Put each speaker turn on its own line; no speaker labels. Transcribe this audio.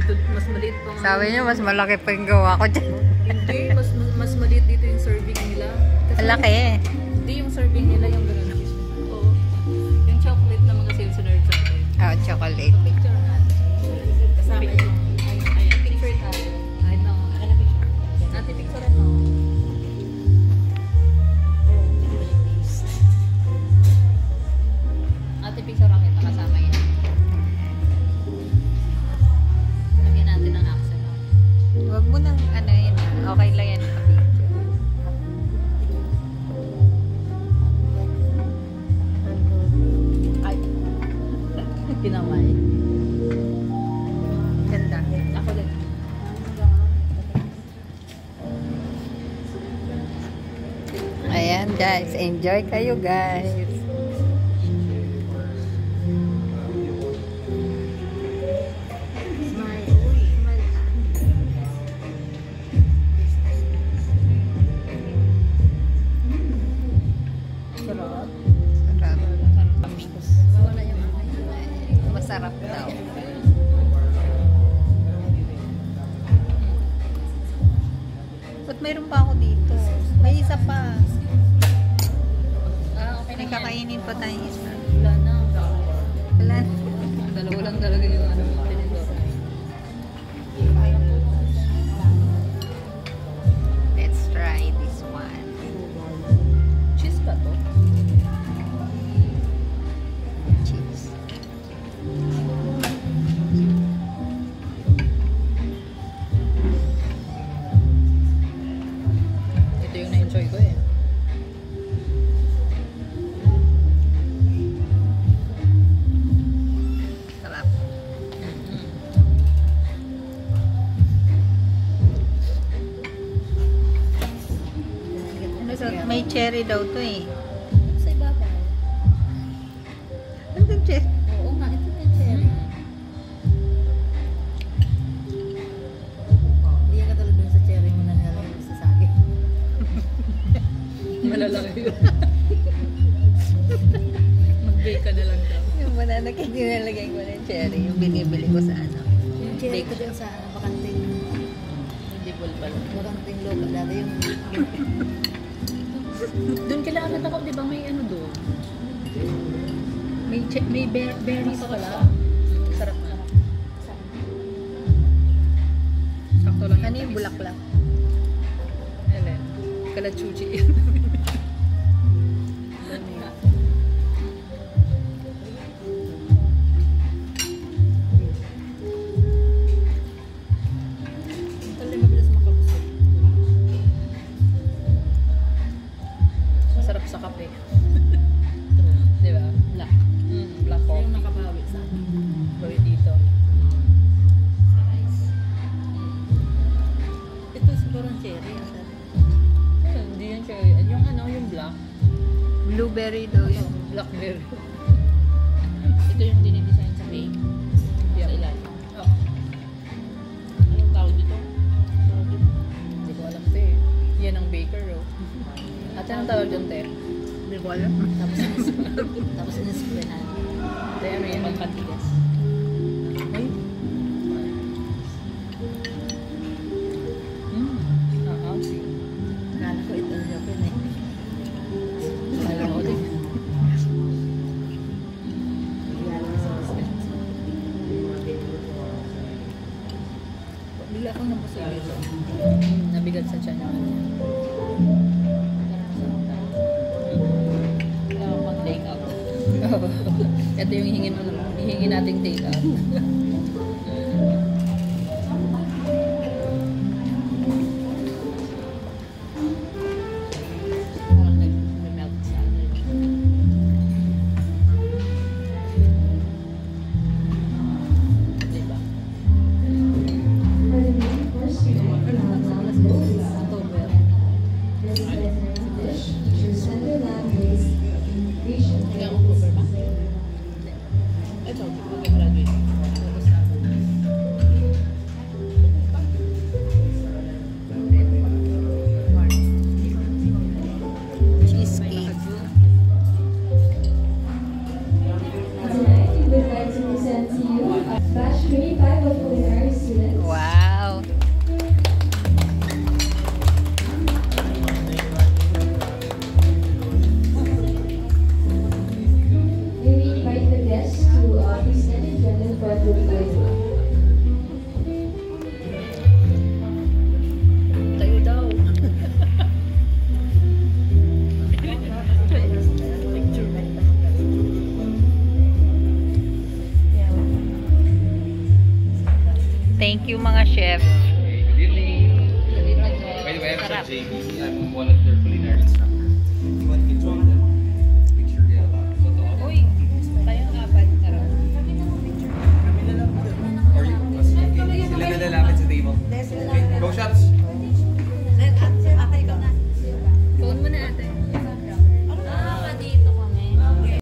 Mas maliit pa.
Sabi niyo, mas malaki pa yung gawa ko dyan.
Hindi, mas maliit dito yung serving nila.
Malaki eh.
Hindi yung serving nila yung gano'n. Oo. Yung chocolate na mga sales-serve sa atin.
Oh, chocolate.
Picture natin. Kasama yung, ayun, picture natin. Ayun na. Natin picture mo. Ate picture ang kita kasama yun. Lagyan natin ng accent.
Huwag mo nang ano yun. Okay lang yan.
Ay. Kinamay.
Ganda.
Ako din.
Ayan guys. Enjoy kayo guys. Masarap daw. Ba't mayroon pa ako dito? May isa pa.
Okay
May
na yan.
kakainin pa tayo isa.
Wala na.
Wala.
Dalawa lang talaga yung ano.
Let's try this one.
Cheese ba to?
Cheese.
Ito yung na-enjoy ko eh.
Sarap. May cherry daw to eh.
Sa ibabaw.
Ano yung cherry?
Oo nga, ito yung cherry. Hindi yan katulad dun sa cherry mo na nilalagay mo sa saging. Malalaki yun. Mag-bake ka na lang daw.
Yung banana cake nilalagay ko na yung cherry. Yung binibili ko sa ano.
Yung cherry ko dun sa bakanting. Hindi bulbal. Bakanting loka. Dati yung... Doon kailangan ako, di ba may ano doon? May berries pala. Sarap na. Sakto lang.
Ano yung bulaklak?
Ellen. Kalachuchi. Mabilis makabusog. Masarap sa kape. Di ba? Black. Black coffee. Yung nakabawi sa akin. Bawi dito. Sa rice. Ito siguro ang cherry. Hindi yan cherry. Yung ano, yung black.
Blueberry daw yun.
Blackberry. Ito yung dinidesign sa cake. Sa ilalim. Oh. Anong tawag dito? Hindi ko alam ito eh. Yan ang baker oh. At anong tawag doon te?
Hindi ko alam.
Tapos in-sprayan. Ito ano yan? Pagpatigas. Ay. See.
Kala ko ito yung open eh.
Kala ko din. Bigla akong nabusog dito. Nabigat sa tiyan yung kanya. Wala akong pang take out. Ito yung hihingin nating take out. Parang nag-melt sa ano. Diba? October. Hindi ako October ba? Ito, mag-graduate. Tapos na.
Thank you mga chef.
Okay, good evening. By the way, I'm
Sarap.
Chef JB. I'm one of their culinary instructors. You want to join us?